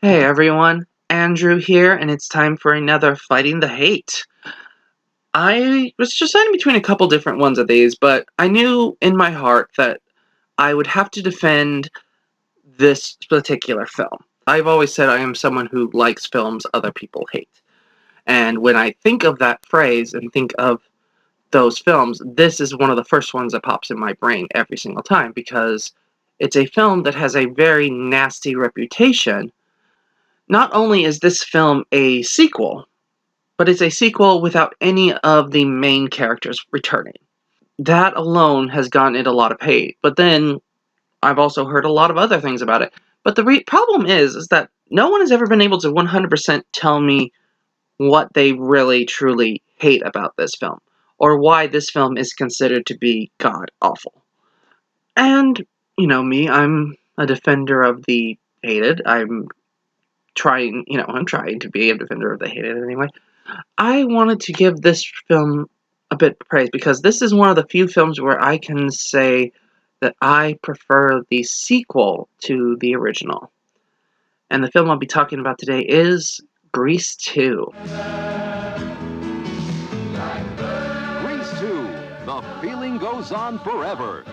Hey everyone, Andrew here, and it's time for another Fighting the Hate. I was just in between a couple different ones of these, but I knew in my heart that I would have to defend this particular film. I've always said I am someone who likes films other people hate. And when I think of that phrase and think of those films, this is one of the first ones that pops in my brain every single time because it's a film that has a very nasty reputation. Not only is this film a sequel, but it's a sequel without any of the main characters returning. That alone has gotten it a lot of hate, but then I've also heard a lot of other things about it. But the problem is that no one has ever been able to 100% tell me what they really truly hate about this film, or why this film is considered to be god-awful. And, you know me, I'm a defender of the hated. I'm trying to be a defender of the hated anyway. I wanted to give this film a bit of praise because this is one of the few films where I can say that I prefer the sequel to the original. And the film I'll be talking about today is Grease 2. Grease 2, the feeling goes on forever.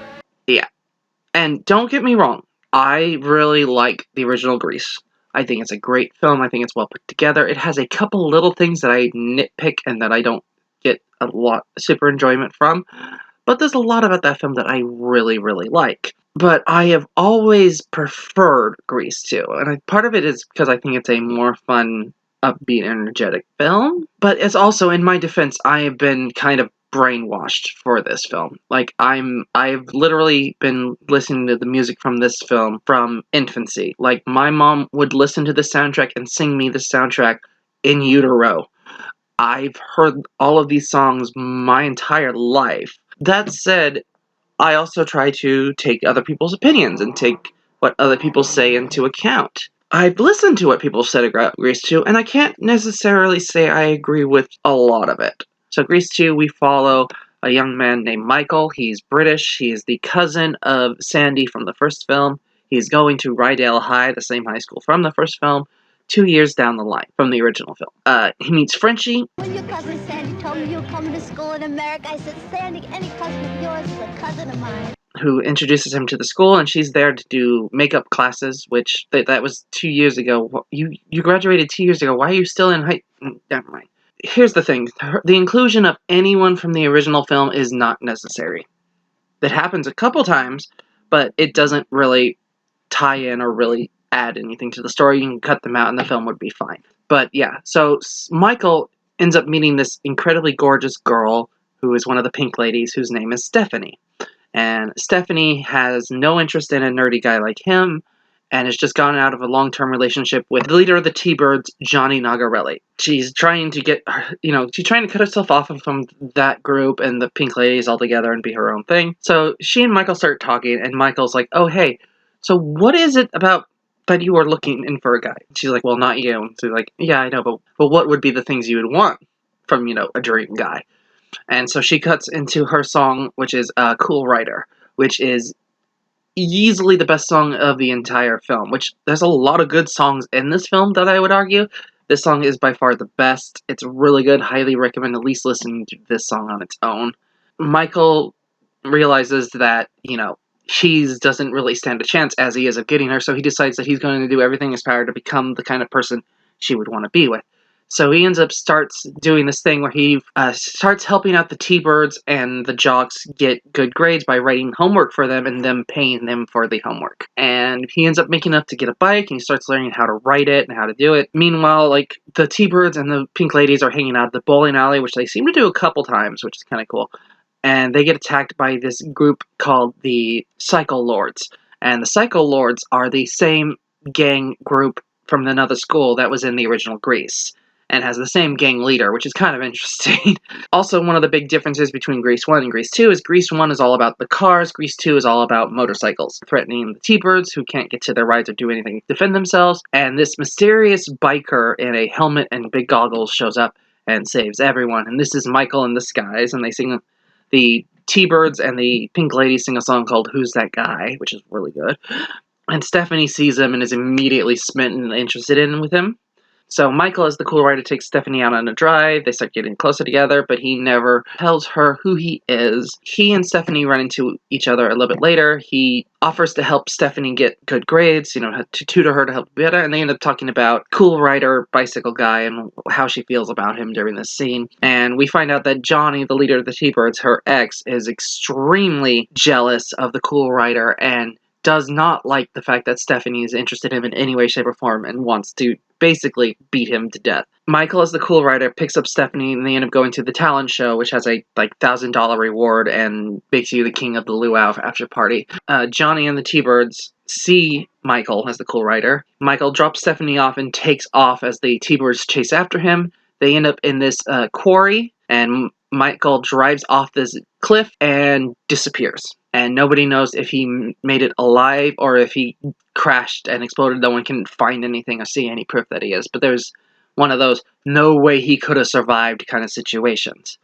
Yeah, and don't get me wrong, I really like the original Grease. I think it's a great film. I think it's well put together. It has a couple little things that I nitpick and that I don't get a lot super enjoyment from. But there's a lot about that film that I really, really like. But I have always preferred Grease 2. And part of it is because I think it's a more fun, upbeat, energetic film. But it's also, in my defense, I have been kind of brainwashed for this film. I've literally been listening to the music from this film from infancy. Like, my mom would listen to the soundtrack and sing me the soundtrack in utero. I've heard all of these songs my entire life. That said, I also try to take other people's opinions and take what other people say into account. I've listened to what people said about Grease 2, and I can't necessarily say I agree with a lot of it. So Grease 2, we follow a young man named Michael. He's British. He is the cousin of Sandy from the first film. He's going to Rydale High, the same high school from the first film, 2 years down the line from the original film. He meets Frenchie. When your cousin Sandy told me you were coming to school in America, I said, Sandy, any cousin of yours is a cousin of mine. Who introduces him to the school, and she's there to do makeup classes, which that was 2 years ago. You graduated 2 years ago. Why are you still in high? Never mind. Here's the thing. The inclusion of anyone from the original film is not necessary. That happens a couple times, but it doesn't really tie in or really add anything to the story. You can cut them out and the film would be fine. But yeah, so Michael ends up meeting this incredibly gorgeous girl who is one of the pink ladies whose name is Stephanie. And Stephanie has no interest in a nerdy guy like him and has just gotten out of a long-term relationship with the leader of the T-Birds, Johnny Nagarelli. She's trying to she's trying to cut herself off from that group and the pink ladies altogether and be her own thing. So she and Michael start talking, and Michael's like, oh, hey, so what is it about that you are looking in for a guy? She's like, well, not you. And she's like, yeah, I know, but what would be the things you would want from, a dream guy? And so she cuts into her song, which is Cool Rider, which is easily the best song of the entire film, which there's a lot of good songs in this film that I would argue. This song is by far the best. It's really good. Highly recommend at least listening to this song on its own. Michael realizes that, she doesn't really stand a chance as he is of getting her, so he decides that he's going to do everything in his power to become the kind of person she would want to be with. So he starts doing this thing where he starts helping out the T-Birds and the jocks get good grades by writing homework for them and them paying them for the homework. And he ends up making enough to get a bike, and he starts learning how to write it and how to do it. Meanwhile, the T-Birds and the pink ladies are hanging out at the bowling alley, which they seem to do a couple times, which is kind of cool. And they get attacked by this group called the Psycho Lords. And the Psycho Lords are the same gang group from another school that was in the original Grease, and has the same gang leader, which is kind of interesting. Also, one of the big differences between Grease 1 and Grease 2 is Grease 1 is all about the cars, Grease 2 is all about motorcycles, threatening the T-Birds who can't get to their rides or do anything to defend themselves, and this mysterious biker in a helmet and big goggles shows up and saves everyone, and this is Michael in disguise, and they sing, the T-Birds and the Pink Lady sing a song called Who's That Guy, which is really good. And Stephanie sees him and is immediately smitten and interested with him. So Michael, as the cool writer, takes Stephanie out on a drive. They start getting closer together, but he never tells her who he is. He and Stephanie run into each other a little bit later. He offers to help Stephanie get good grades, to tutor her to help better, and they end up talking about cool writer, bicycle guy, and how she feels about him during this scene. And we find out that Johnny, the leader of the T-Birds, her ex, is extremely jealous of the cool writer and does not like the fact that Stephanie is interested in him in any way, shape, or form and wants to basically beat him to death. Michael, as the cool writer, picks up Stephanie and they end up going to the talent show, which has a $1,000 reward and makes you the king of the luau after party. Johnny and the T-Birds see Michael as the cool writer. Michael drops Stephanie off and takes off as the T-Birds chase after him. They end up in this quarry, and Michael drives off this cliff and disappears. And nobody knows if he made it alive or if he crashed and exploded. No one can find anything or see any proof that he is. But there's one of those no way he could have survived kind of situations.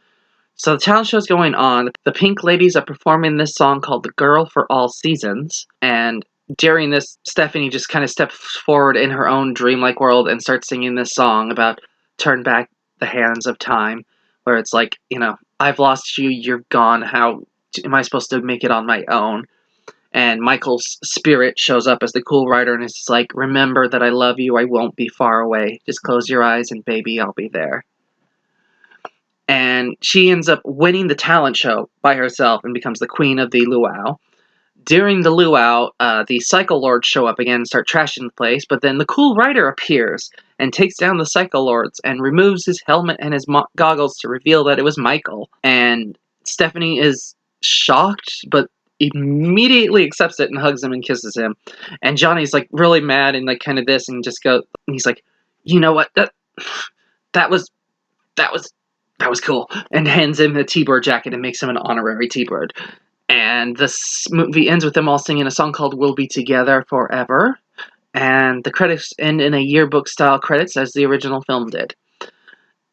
So the talent show's going on. The Pink Ladies are performing this song called The Girl for All Seasons. And during this, Stephanie just kind of steps forward in her own dreamlike world and starts singing this song about turn back the hands of time. Where it's like, I've lost you, you're gone, how am I supposed to make it on my own? And Michael's spirit shows up as the cool writer and it's like, remember that I love you, I won't be far away. Just close your eyes and baby, I'll be there. And she ends up winning the talent show by herself and becomes the queen of the luau. During the luau, the Cycle Lords show up again and start trashing the place, but then the cool writer appears and takes down the Cycle Lords and removes his helmet and his goggles to reveal that it was Michael. And Stephanie is shocked, but immediately accepts it and hugs him and kisses him. And Johnny's like really mad and like kind of this and he's like, you know what, that was cool, and hands him a T-Bird jacket and makes him an honorary T-Bird. And this movie ends with them all singing a song called We'll Be Together Forever. And the credits end in a yearbook-style credits as the original film did.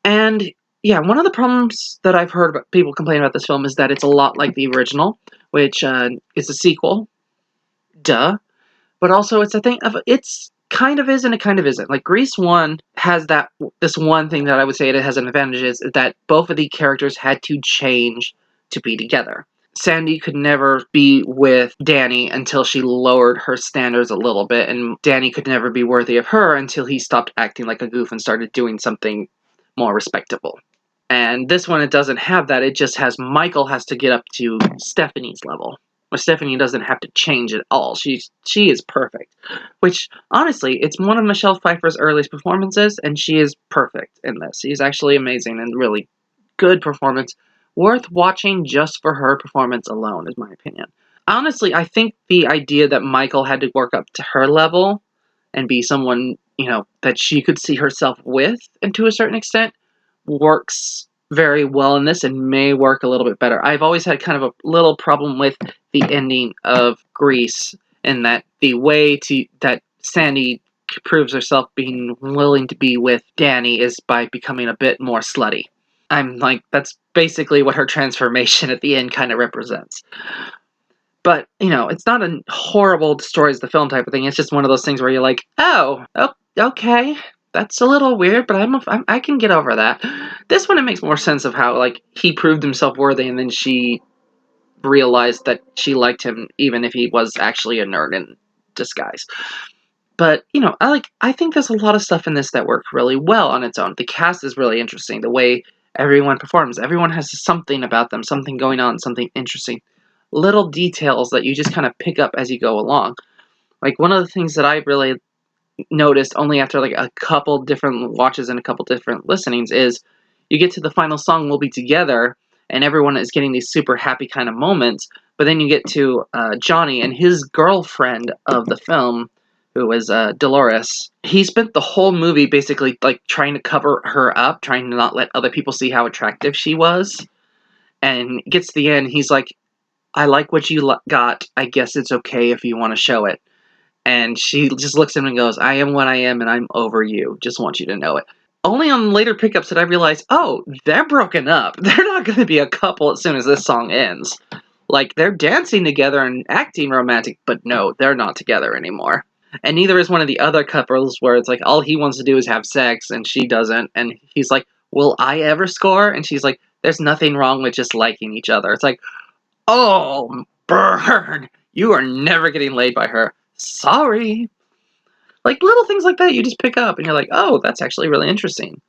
And, yeah, one of the problems that I've heard about people complain about this film is that it's a lot like the original, which is a sequel. Duh. But also, it's a thing of, it's kind of is and it kind of isn't. Like, Grease 1 has this one thing that I would say it has an advantage is that both of the characters had to change to be together. Sandy could never be with Danny until she lowered her standards a little bit, and Danny could never be worthy of her until he stopped acting like a goof and started doing something more respectable. And this one, it doesn't have that. It just has Michael has to get up to Stephanie's level. Where Stephanie doesn't have to change at all. She is perfect. Which, honestly, it's one of Michelle Pfeiffer's earliest performances, and she is perfect in this. She's actually amazing and really good performance. Worth watching just for her performance alone, is my opinion. Honestly, I think the idea that Michael had to work up to her level and be someone, that she could see herself with, and to a certain extent, works very well in this and may work a little bit better. I've always had kind of a little problem with the ending of Grease, in that the way that Sandy proves herself being willing to be with Danny is by becoming a bit more slutty. I'm like, that's basically what her transformation at the end kind of represents. But, it's not a horrible destroys the film type of thing. It's just one of those things where you're like, oh okay, that's a little weird, but I can get over that. This one, it makes more sense of how, he proved himself worthy, and then she realized that she liked him, even if he was actually a nerd in disguise. But, I think there's a lot of stuff in this that worked really well on its own. The cast is really interesting. The way everyone performs. Everyone has something about them, something going on, something interesting. Little details that you just kind of pick up as you go along. Like, one of the things that I really noticed only after, a couple different watches and a couple different listenings is you get to the final song, We'll Be Together, and everyone is getting these super happy kind of moments, but then you get to Johnny and his girlfriend of the film, who was Dolores. He spent the whole movie basically trying to cover her up, trying to not let other people see how attractive she was. And it gets to the end, he's like, I like what you got. I guess it's okay if you want to show it. And she just looks at him and goes, I am what I am and I'm over you. Just want you to know it. Only on later pickups did I realize, oh, they're broken up. They're not going to be a couple as soon as this song ends. Like, they're dancing together and acting romantic, but no, they're not together anymore. And neither is one of the other couples where it's like, all he wants to do is have sex, and she doesn't. And he's like, will I ever score? And she's like, there's nothing wrong with just liking each other. It's like, oh, burn! You are never getting laid by her. Sorry. Like, little things like that you just pick up, and you're like, oh, that's actually really interesting.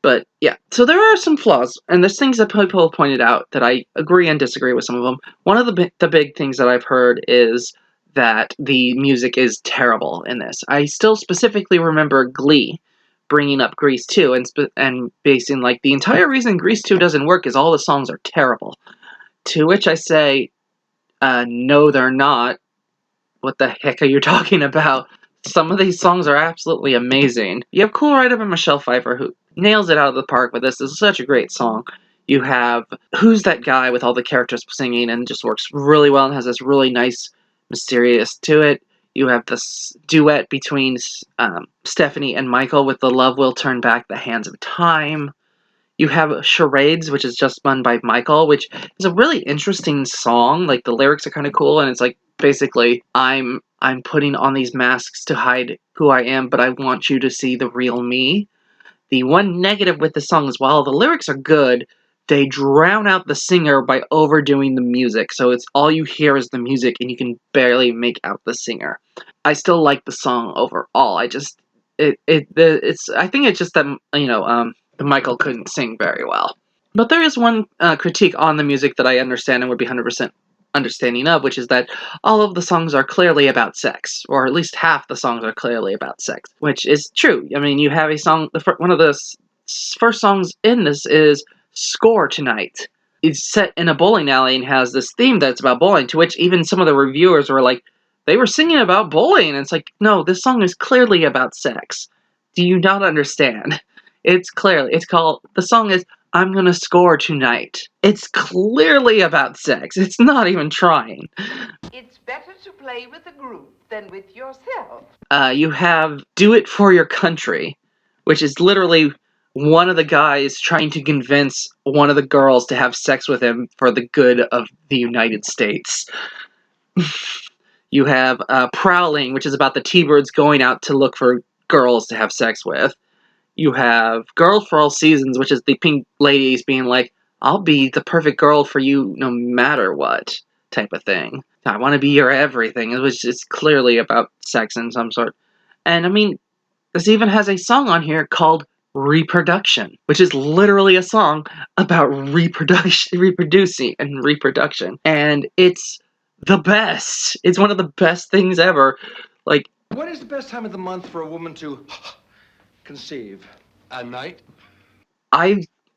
But, yeah, so there are some flaws, and there's things that people have pointed out that I agree and disagree with some of them. One of the big things that I've heard is that the music is terrible in this. I still specifically remember Glee bringing up Grease 2 and basing, like, the entire reason Grease 2 doesn't work is all the songs are terrible. To which I say, no, they're not. What the heck are you talking about? Some of these songs are absolutely amazing. You have Cool Rider by Michelle Pfeiffer, who nails it out of the park with this. This is such a great song. You have Who's That Guy with all the characters singing and just works really well and has this really nice, mysterious to it. You have this duet between Stephanie and Michael with The Love Will Turn Back the Hands of Time. You have Charades, which is just spun by Michael, which is a really interesting song. Like, the lyrics are kind of cool, and it's like, basically, I'm putting on these masks to hide who I am, but I want you to see the real me. The one negative with the song is, while the lyrics are good, they drown out the singer by overdoing the music. So it's all you hear is the music, and you can barely make out the singer. I still like the song overall. I think it's just that Michael couldn't sing very well. But there is one critique on the music that I understand and would be 100% understanding of, which is that all of the songs are clearly about sex, or at least half the songs are clearly about sex, which is true. I mean, you have a song, one of the first songs in this is Score Tonight. It's set in a bowling alley and has this theme that's about bowling, to which even some of the reviewers were like, they were singing about bowling, and it's like, no, this song is clearly about sex. Do you not understand? The song is I'm Gonna Score Tonight. It's clearly about sex. It's not even trying. It's better to play with a group than with yourself. You have Do It For Your Country, which is literally one of the guys trying to convince one of the girls to have sex with him for the good of the United States. You have Prowling, which is about the T-Birds going out to look for girls to have sex with. You have Girl for All Seasons, which is the pink ladies being like, I'll be the perfect girl for you no matter what, type of thing. I want to be your everything, which is clearly about sex in some sort. And I mean, this even has a song on here called Reproduction, which is literally a song about reproducing and reproduction. And it's the best. It's one of the best things ever. Like, what is the best time of the month for a woman to conceive? At night?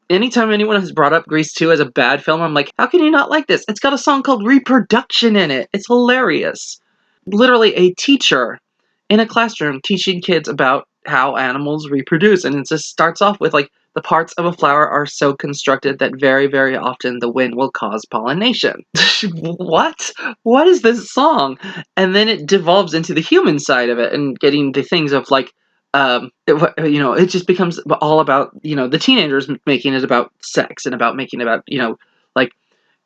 Anytime anyone has brought up Grease 2 as a bad film, I'm like, how can you not like this? It's got a song called Reproduction in it. It's hilarious. Literally a teacher in a classroom teaching kids about how animals reproduce. And it just starts off with, like, the parts of a flower are so constructed that very, very often the wind will cause pollination. What? What is this song? And then it devolves into the human side of it and getting the things of, like, it just becomes all about, the teenagers making it about sex and about making it about, like,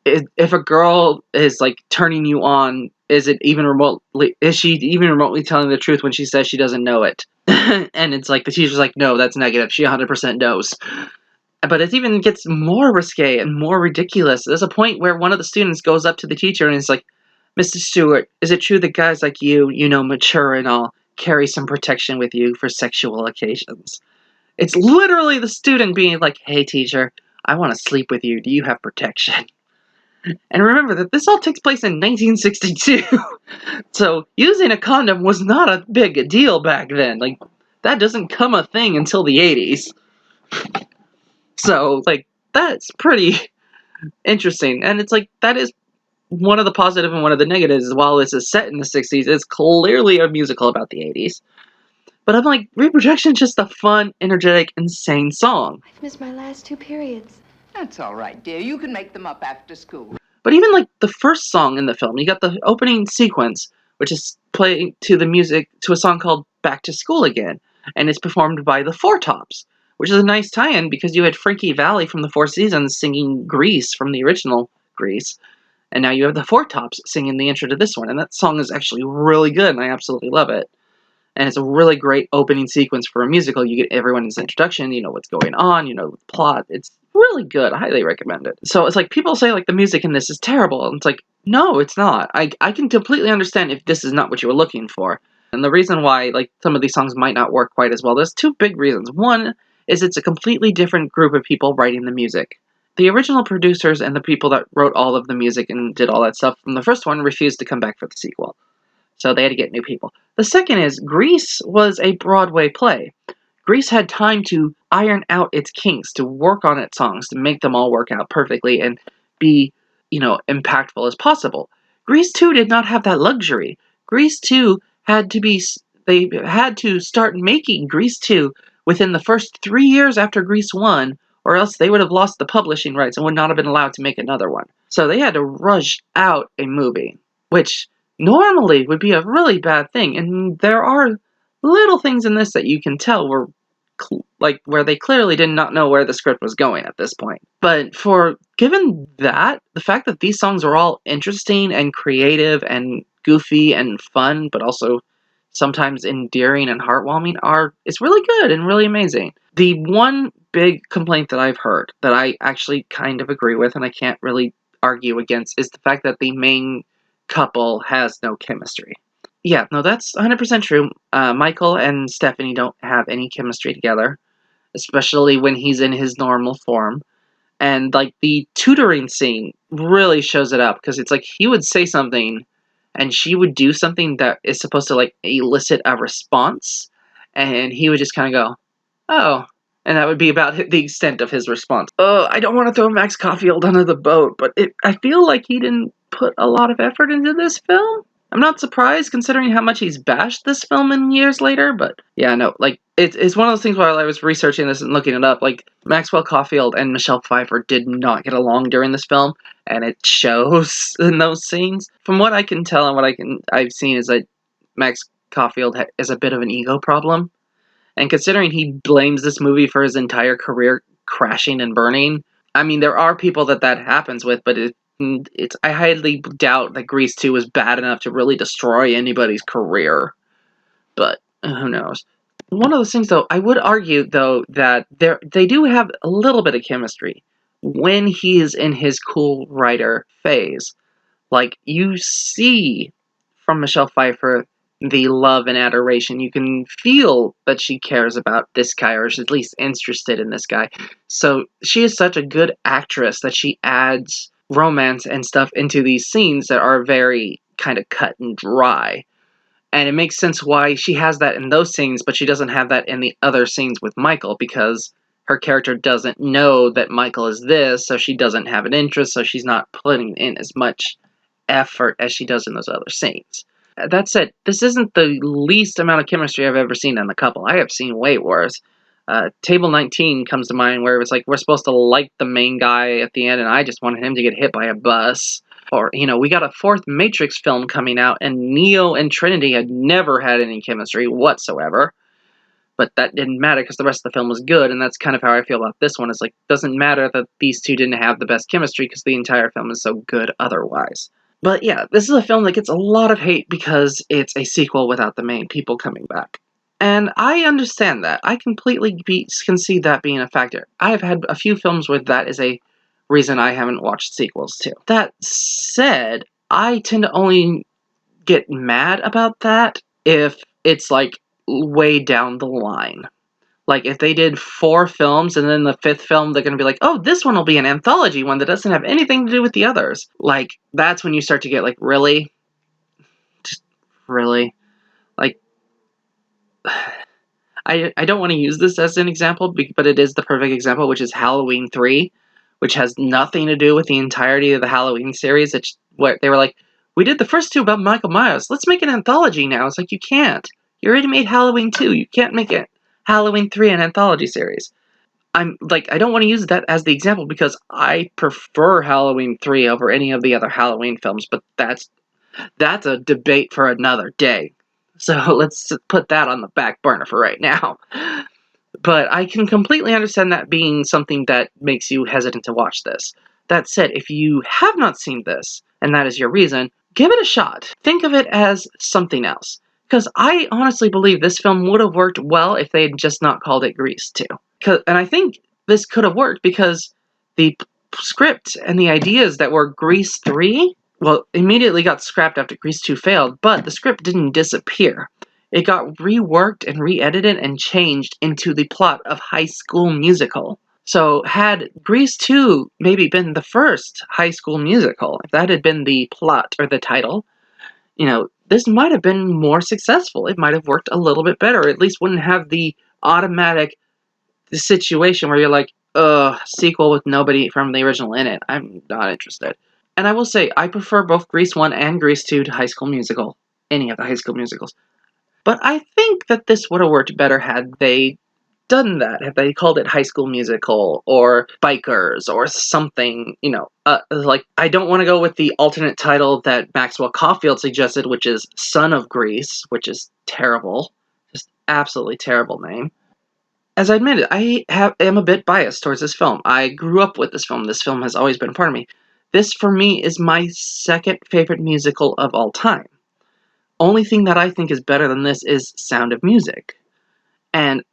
if a girl is, like, turning you on, is she even remotely telling the truth when she says she doesn't know it? And it's like, the teacher's like, no, that's negative. She 100% knows. But it even gets more risque and more ridiculous. There's a point where one of the students goes up to the teacher and is like, Mr. Stewart, is it true that guys like you, mature and all, carry some protection with you for sexual occasions? It's literally the student being like, hey, teacher, I want to sleep with you. Do you have protection? And remember that this all takes place in 1962. So using a condom was not a big deal back then. Like, that doesn't come a thing until the 80s. So, like, that's pretty interesting. And it's like, that is one of the positive and one of the negatives. While this is set in the 60s, it's clearly a musical about the 80s. But I'm like, Reproduction is just a fun, energetic, insane song. I've missed my last 2 periods. That's all right, dear. You can make them up after school. But even, like, the first song in the film, you got the opening sequence, which is playing to the music to a song called Back to School Again. And it's performed by the Four Tops, which is a nice tie-in because you had Frankie Valli from the Four Seasons singing Grease from the original Grease. And now you have the Four Tops singing the intro to this one, and that song is actually really good, and I absolutely love it. And it's a really great opening sequence for a musical. You get everyone's introduction, you know what's going on, you know the plot. It's really good. I highly recommend it. So it's like, people say like the music in this is terrible, and it's like, no, it's not. I can completely understand if this is not what you were looking for. And the reason why like some of these songs might not work quite as well, there's two big reasons. One is it's a completely different group of people writing the music. The original producers and the people that wrote all of the music and did all that stuff from the first one refused to come back for the sequel. So they had to get new people. The second is, Grease was a Broadway play. Grease had time to iron out its kinks, to work on its songs, to make them all work out perfectly and be, impactful as possible. Grease 2 did not have that luxury. Grease 2 they had to start making Grease 2 within the first 3 years after Grease 1, or else they would have lost the publishing rights and would not have been allowed to make another one. So they had to rush out a movie, which normally would be a really bad thing. And there are little things in this that you can tell were where they clearly did not know where the script was going at this point. But given that, the fact that these songs are all interesting and creative and goofy and fun, but also sometimes endearing and heartwarming, it's really good and really amazing. The one big complaint that I've heard that I actually kind of agree with and I can't really argue against is the fact that the main couple has no chemistry. Yeah, no, that's 100% true. Michael and Stephanie don't have any chemistry together, especially when he's in his normal form. And, the tutoring scene really shows it up, because it's like he would say something, and she would do something that is supposed to, elicit a response, and he would just kind of go, oh. And that would be about the extent of his response. I don't want to throw Max Caulfield under the boat, but I feel like he didn't put a lot of effort into this film. I'm not surprised, considering how much he's bashed this film in years later, but yeah, no, it's one of those things while I was researching this and looking it up, Maxwell Caulfield and Michelle Pfeiffer did not get along during this film, and it shows in those scenes. From what I can tell and what I've seen is that Max Caulfield is a bit of an ego problem, and considering he blames this movie for his entire career crashing and burning, I mean, there are people that happens with, but I highly doubt that Grease 2 was bad enough to really destroy anybody's career. But who knows? One of those things, though, I would argue, though, that they do have a little bit of chemistry when he is in his cool writer phase. You see from Michelle Pfeiffer the love and adoration. You can feel that she cares about this guy, or is at least interested in this guy. So she is such a good actress that she adds romance and stuff into these scenes that are very kind of cut and dry. And it makes sense why she has that in those scenes, but she doesn't have that in the other scenes with Michael, because her character doesn't know that Michael is this, so she doesn't have an interest, so she's not putting in as much effort as she does in those other scenes. That said, this isn't the least amount of chemistry I've ever seen in the couple. I have seen way worse. Table 19 comes to mind, where it was we're supposed to like the main guy at the end, and I just wanted him to get hit by a bus. Or, we got a fourth Matrix film coming out, and Neo and Trinity had never had any chemistry whatsoever. But that didn't matter, because the rest of the film was good, and that's kind of how I feel about this one. It's doesn't matter that these two didn't have the best chemistry, because the entire film is so good otherwise. But yeah, this is a film that gets a lot of hate because it's a sequel without the main people coming back. And I understand that. I completely can see that being a factor. I have had a few films where that is a reason I haven't watched sequels to. That said, I tend to only get mad about that if it's way down the line. If they did 4 films, and then the 5th film, they're going to be like, oh, this one will be an anthology one that doesn't have anything to do with the others. That's when you start to get, really? Just, really? I don't want to use this as an example, but it is the perfect example, which is Halloween 3, which has nothing to do with the entirety of the Halloween series. It's where they were like, we did the first 2 about Michael Myers. Let's make an anthology now. It's you can't. You already made Halloween 2. You can't make it Halloween 3 an anthology series. I don't want to use that as the example, because I prefer Halloween 3 over any of the other Halloween films, but that's a debate for another day. So let's put that on the back burner for right now. But I can completely understand that being something that makes you hesitant to watch this. That said, if you have not seen this, and that is your reason, give it a shot. Think of it as something else. Because I honestly believe this film would have worked well if they had just not called it Grease 2. And I think this could have worked because the script and the ideas that were Grease 3, well, immediately got scrapped after Grease 2 failed, but the script didn't disappear. It got reworked and re-edited and changed into the plot of High School Musical. So had Grease 2 maybe been the first High School Musical, if that had been the plot or the title, this might have been more successful. It might have worked a little bit better. At least wouldn't have the automatic situation where you're like, sequel with nobody from the original in it. I'm not interested. And I will say, I prefer both Grease 1 and Grease 2 to High School Musical. Any of the High School Musicals. But I think that this would have worked better had they done that. Had they called it High School Musical or Bikers or something, like, I don't want to go with the alternate title that Maxwell Caulfield suggested, which is Son of Grease, which is terrible. Just absolutely terrible name. As I admitted, I am a bit biased towards this film. I grew up with this film. This film has always been a part of me. This, for me, is my second favorite musical of all time. Only thing that I think is better than this is Sound of Music. And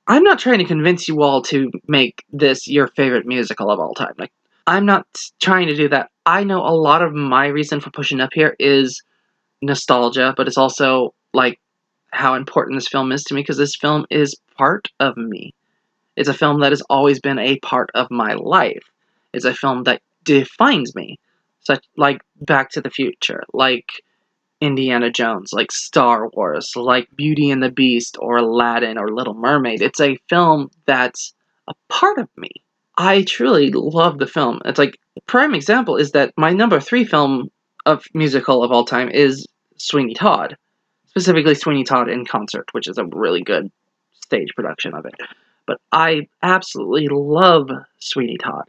I'm not trying to convince you all to make this your favorite musical of all time. Like, I'm not trying to do that. I know a lot of my reason for pushing up here is nostalgia, but it's also, like, how important this film is to me, because this film is part of me. It's a film that has always been a part of my life. It's a film that defines me. Such like Back to the Future, like Indiana Jones, like Star Wars, like Beauty and the Beast, or Aladdin, or Little Mermaid. It's a film that's a part of me. I truly love the film. It's like, prime example is that my number 3 film of musical of all time is Sweeney Todd. Specifically Sweeney Todd in Concert, which is a really good stage production of it. But I absolutely love Sweeney Todd.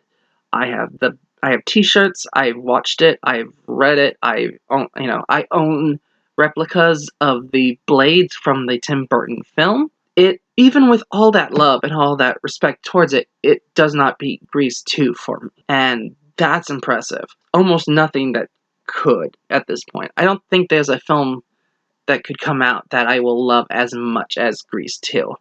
I have T-shirts. I've watched it. I've read it. I own replicas of the blades from the Tim Burton film. It, even with all that love and all that respect towards it, it does not beat Grease 2 for me, and that's impressive. Almost nothing that could at this point. I don't think there's a film that could come out that I will love as much as Grease 2.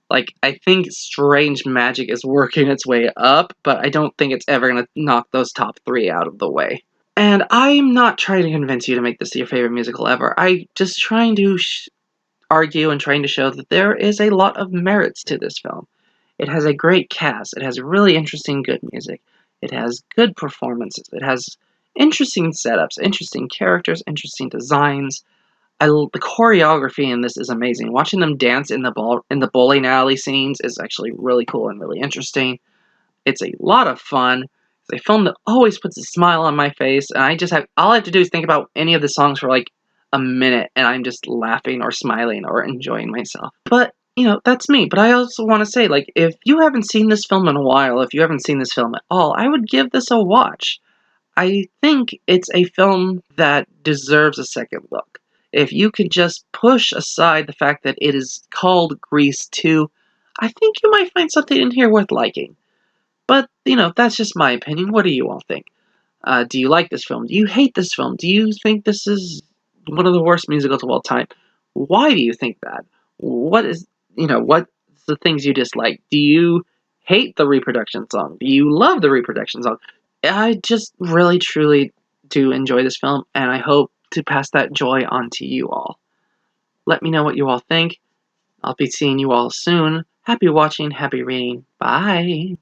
Like, I think Strange Magic is working its way up, but I don't think it's ever going to knock those top 3 out of the way. And I'm not trying to convince you to make this your favorite musical ever. I'm just trying to argue and trying to show that there is a lot of merits to this film. It has a great cast. It has really interesting, good music. It has good performances. It has interesting setups, interesting characters, interesting designs. The choreography in this is amazing. Watching them dance in the bowling alley scenes is actually really cool and really interesting. It's a lot of fun. It's a film that always puts a smile on my face, and all I have to do is think about any of the songs for like a minute, and I'm just laughing or smiling or enjoying myself. But that's me. But I also want to say, like, if you haven't seen this film in a while, if you haven't seen this film at all, I would give this a watch. I think it's a film that deserves a second look. If you could just push aside the fact that it is called Grease 2, I think you might find something in here worth liking. But, that's just my opinion. What do you all think? Do you like this film? Do you hate this film? Do you think this is one of the worst musicals of all time? Why do you think that? What's the things you dislike? Do you hate the reproduction song? Do you love the reproduction song? I just really, truly do enjoy this film, and I hope to pass that joy on to you all. Let me know what you all think. I'll be seeing you all soon. Happy watching, happy reading. Bye!